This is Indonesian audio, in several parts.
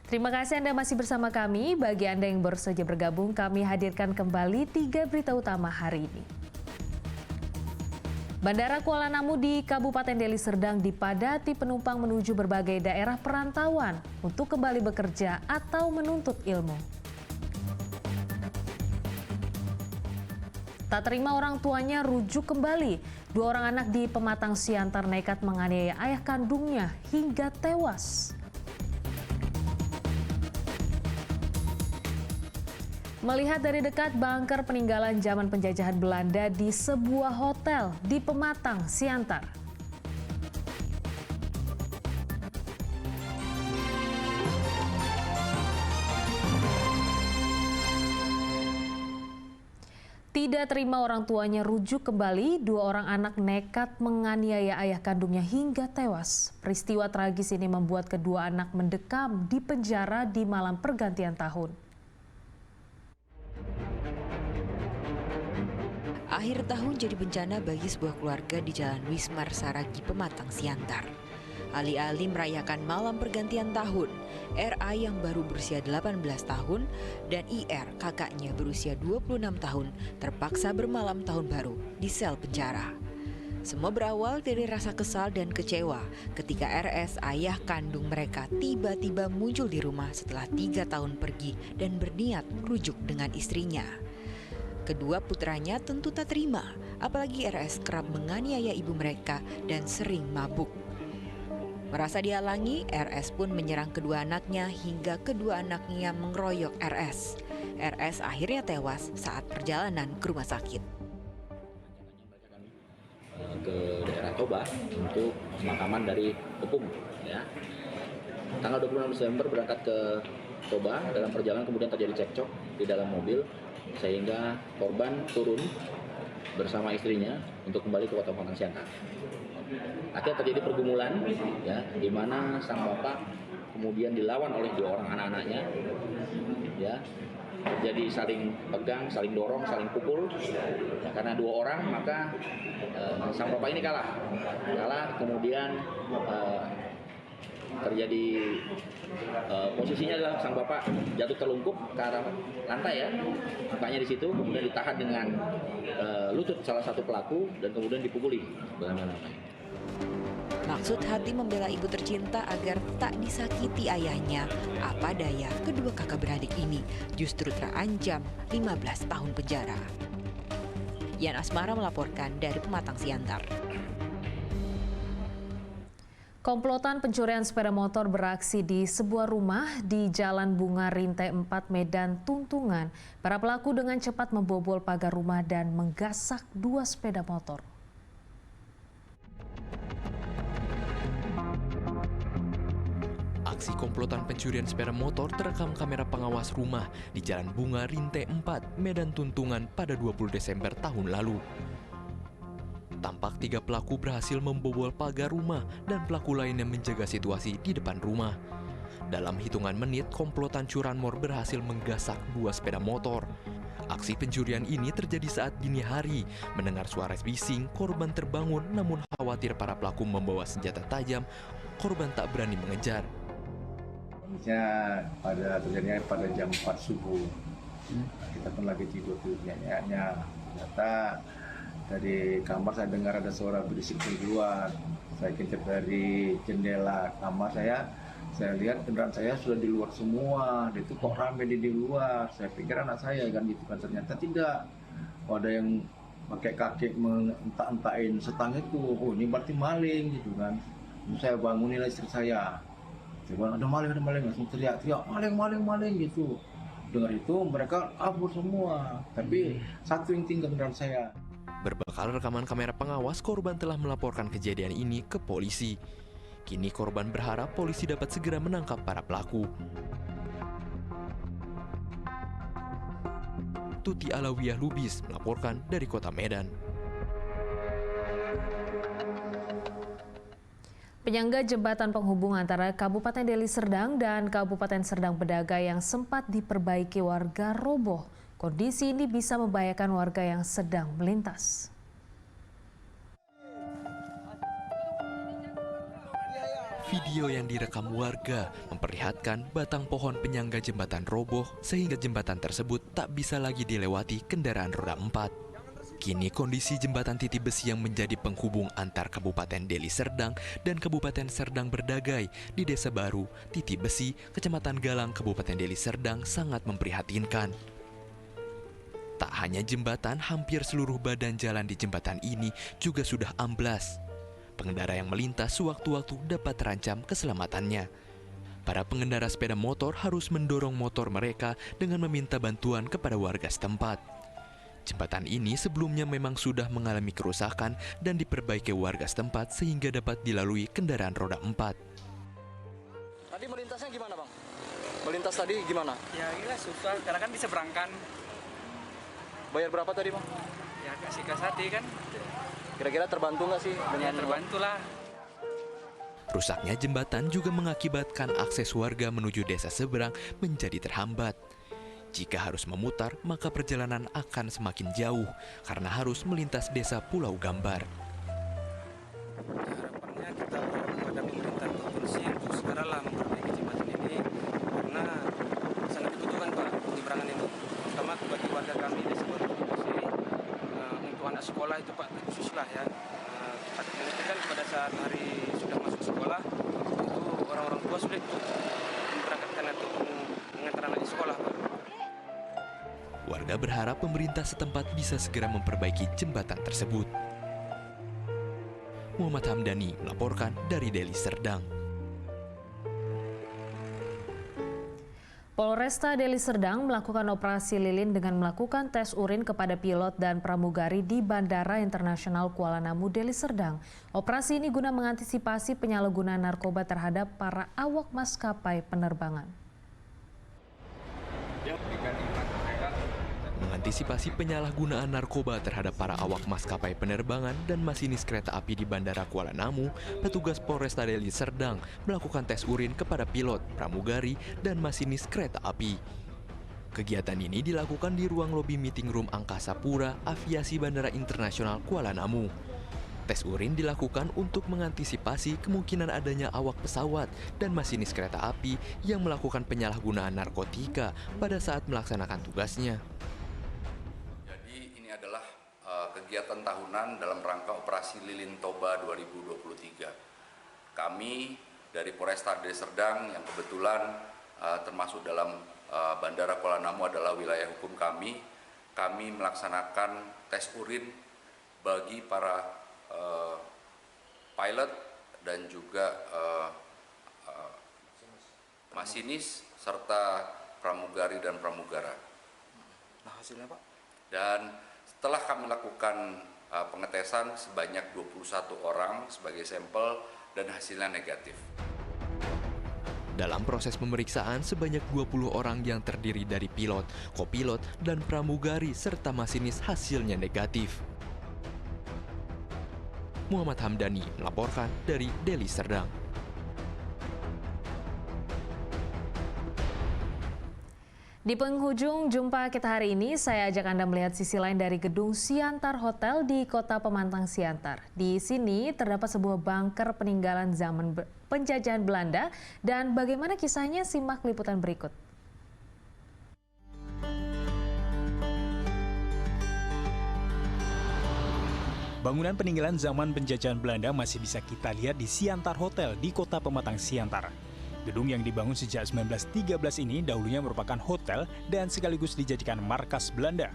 Terima kasih Anda masih bersama kami. Bagi Anda yang baru saja bergabung, kami hadirkan kembali 3 berita utama hari ini. Bandara Kuala Namu di Kabupaten Deli Serdang dipadati penumpang menuju berbagai daerah perantauan untuk kembali bekerja atau menuntut ilmu. Tak terima orang tuanya rujuk kembali. 2 orang anak di Pematang Siantar nekat menganiaya ayah kandungnya hingga tewas. Melihat dari dekat bunker peninggalan zaman penjajahan Belanda di sebuah hotel di Pematang Siantar. Tidak terima orang tuanya rujuk kembali, 2 orang anak nekat menganiaya ayah kandungnya hingga tewas. Peristiwa tragis ini membuat kedua anak mendekam di penjara di malam pergantian tahun. Akhir tahun jadi bencana bagi sebuah keluarga di Jalan Wismar Saragi, Pematang Siantar. Alih-alih merayakan malam pergantian tahun, RA yang baru berusia 18 tahun dan IR kakaknya berusia 26 tahun terpaksa bermalam tahun baru di sel penjara. Semua berawal dari rasa kesal dan kecewa ketika RS, ayah kandung mereka, tiba-tiba muncul di rumah setelah 3 tahun pergi dan berniat rujuk dengan istrinya. Kedua putranya tentu tak terima, apalagi RS kerap menganiaya ibu mereka dan sering mabuk. Merasa dihalangi, RS pun menyerang kedua anaknya hingga kedua anaknya mengeroyok RS. RS akhirnya tewas saat perjalanan ke rumah sakit. Ke daerah Toba untuk pemakaman dari Opung, ya. Tanggal 26 Desember berangkat ke Toba, dalam perjalanan kemudian terjadi cekcok di dalam mobil sehingga korban turun bersama istrinya untuk kembali ke Kota Pematang Siantar. Akhirnya terjadi pergumulan, ya, di mana sang bapak kemudian dilawan oleh 2 orang anak-anaknya, ya. Jadi saling pegang, saling dorong, saling pukul. Ya, karena 2 orang maka sang bapak ini kalah. Kemudian terjadi posisinya adalah sang bapak jatuh terlungkup ke arah lantai, ya, mukanya di situ, kemudian ditahan dengan lutut salah satu pelaku dan kemudian dipukuli. Maksud hati membela ibu tercinta agar tak disakiti ayahnya. Apa daya, kedua kakak beradik ini justru terancam 15 tahun penjara. Yan Asmara melaporkan dari Pematang Siantar. Komplotan pencurian sepeda motor beraksi di sebuah rumah di Jalan Bunga Rintai 4 Medan Tuntungan. Para pelaku dengan cepat membobol pagar rumah dan menggasak 2 sepeda motor. Aksi komplotan pencurian sepeda motor terekam kamera pengawas rumah di Jalan Bunga Rintai 4 Medan Tuntungan pada 20 Desember tahun lalu. Tampak 3 pelaku berhasil membobol pagar rumah dan pelaku lainnya menjaga situasi di depan rumah. Dalam hitungan menit, komplotan curanmor berhasil menggasak 2 sepeda motor. Aksi pencurian ini terjadi saat dini hari. Mendengar suara bising, korban terbangun, namun khawatir para pelaku membawa senjata tajam, korban tak berani mengejar. Terjadinya pada jam 4 subuh. Kita pun lagi tidur nyanyi-nyanyi. Ternyata dari kamar saya dengar ada suara berisik di luar. Saya kencet dari jendela kamar saya lihat kendaraan saya sudah di luar semua. Itu kok rame di luar. Saya pikir anak saya kan gitu kan, ternyata tidak. Ada yang pakai kaki menentah-entahin setang itu. Oh, ini berarti maling gitu kan. Saya bangunin istri saya. Ada maling, langsung teriak-teriak, maling gitu. Dengar itu mereka kabur semua, tapi satu yang tinggal kendaraan saya. Berbekal rekaman kamera pengawas, korban telah melaporkan kejadian ini ke polisi. Kini korban berharap polisi dapat segera menangkap para pelaku. Tuti Alawiyah Lubis melaporkan dari Kota Medan. Penyangga jembatan penghubung antara Kabupaten Deli Serdang dan Kabupaten Serdang Bedagai yang sempat diperbaiki warga roboh. Kondisi ini bisa membahayakan warga yang sedang melintas. Video yang direkam warga memperlihatkan batang pohon penyangga jembatan roboh sehingga jembatan tersebut tak bisa lagi dilewati kendaraan roda 4. Kini kondisi jembatan Titi Besi yang menjadi penghubung antar Kabupaten Deli Serdang dan Kabupaten Serdang Berdagai di Desa Baru, Titi Besi, Kecamatan Galang, Kabupaten Deli Serdang sangat memprihatinkan. Tak hanya jembatan, hampir seluruh badan jalan di jembatan ini juga sudah amblas. Pengendara yang melintas sewaktu-waktu dapat terancam keselamatannya. Para pengendara sepeda motor harus mendorong motor mereka dengan meminta bantuan kepada warga setempat. Jembatan ini sebelumnya memang sudah mengalami kerusakan dan diperbaiki warga setempat sehingga dapat dilalui kendaraan roda 4. Tadi melintasnya gimana, Bang? Melintas tadi gimana? Ya gila susah, karena kan diseberangkan. Bayar berapa tadi, Bang? Ya kasih kasati kan. Kira-kira terbantu nggak sih? Ya terbantulah. Rusaknya jembatan juga mengakibatkan akses warga menuju desa seberang menjadi terhambat. Jika harus memutar, maka perjalanan akan semakin jauh karena harus melintas desa Pulau Gambar. Harapannya kita kepada pemerintah provinsi untuk segeralah memperbaiki jembatan ini karena sangat dibutuhkan Pak penyeberangan ini. Terutama bagi warga kami desa Baru untuk anak sekolah itu Pak khususlah ya. Ini kan pada saat hari sudah masuk sekolah itu orang-orang tua sulit untuk memberangkatkan atau mengantar anak di sekolah Pak. Warga berharap pemerintah setempat bisa segera memperbaiki jembatan tersebut. Muhammad Hamdani melaporkan dari Deli Serdang. Polresta Deli Serdang melakukan operasi lilin dengan melakukan tes urin kepada pilot dan pramugari di Bandara Internasional Kuala Namu, Deli Serdang. Operasi ini guna mengantisipasi penyalahgunaan narkoba terhadap para awak maskapai penerbangan. Mengantisipasi penyalahgunaan narkoba terhadap para awak maskapai penerbangan dan masinis kereta api di Bandara Kuala Namu, petugas Polresta Deli Serdang melakukan tes urin kepada pilot, pramugari, dan masinis kereta api. Kegiatan ini dilakukan di ruang lobi meeting room Angkasa Pura Aviasi Bandara Internasional Kuala Namu. Tes urin dilakukan untuk mengantisipasi kemungkinan adanya awak pesawat dan masinis kereta api yang melakukan penyalahgunaan narkotika pada saat melaksanakan tugasnya. Adalah kegiatan tahunan dalam rangka Operasi Lilin Toba 2023. Kami dari Polresta Deli Serdang yang kebetulan termasuk dalam Bandara Kuala Namu adalah wilayah hukum kami melaksanakan tes urin bagi para pilot dan juga masinis serta pramugari dan pramugara. Nah, hasilnya Pak? Dan setelah kami lakukan pengetesan sebanyak 21 orang sebagai sampel dan hasilnya negatif. Dalam proses pemeriksaan, sebanyak 20 orang yang terdiri dari pilot, kopilot, dan pramugari serta masinis hasilnya negatif. Muhammad Hamdani melaporkan dari Deli Serdang. Di penghujung jumpa kita hari ini, saya ajak Anda melihat sisi lain dari gedung Siantar Hotel di Kota Pemantang Siantar. Di sini terdapat sebuah bunker peninggalan zaman penjajahan Belanda dan bagaimana kisahnya simak liputan berikut. Bangunan peninggalan zaman penjajahan Belanda masih bisa kita lihat di Siantar Hotel di Kota Pematang Siantar. Gedung yang dibangun sejak 1913 ini dahulunya merupakan hotel dan sekaligus dijadikan markas Belanda.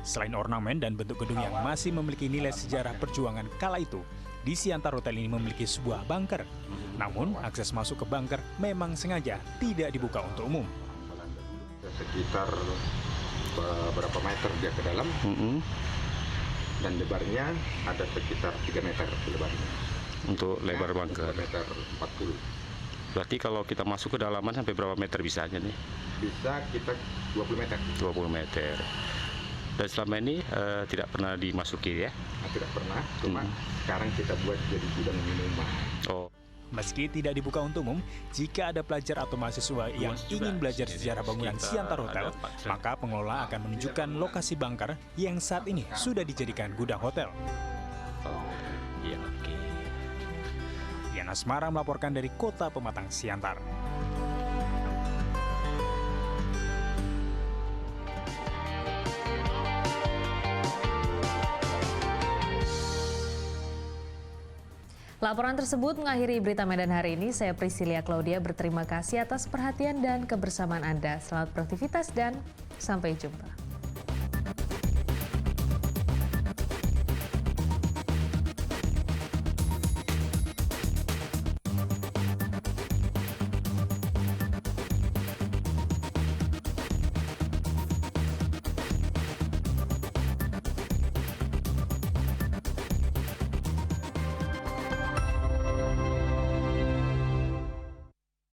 Selain ornamen dan bentuk gedung yang masih memiliki nilai sejarah perjuangan kala itu, di Siantar Hotel ini memiliki sebuah bunker. Namun, akses masuk ke bunker memang sengaja tidak dibuka untuk umum. Sekitar berapa meter dia ke dalam, dan lebarnya ada sekitar 3 meter lebarnya. Untuk lebar bunker? Meter 40. Berarti kalau kita masuk ke dalaman sampai berapa meter bisanya nih? Bisa kita 20 meter. 20 meter. Dan selama ini tidak pernah dimasuki ya? Tidak pernah, cuma sekarang kita buat jadi gudang minuman. Oh. Meski tidak dibuka untuk umum, jika ada pelajar atau mahasiswa yang ingin belajar sejarah bangunan Siantar Hotel, maka pengelola akan menunjukkan lokasi bunker yang saat ini sudah dijadikan gudang hotel. Iya, oke. Asmara melaporkan dari Kota Pematang Siantar. Laporan tersebut mengakhiri berita Medan hari ini. Saya Priscilia Claudia berterima kasih atas perhatian dan kebersamaan Anda. Selamat beraktivitas dan sampai jumpa.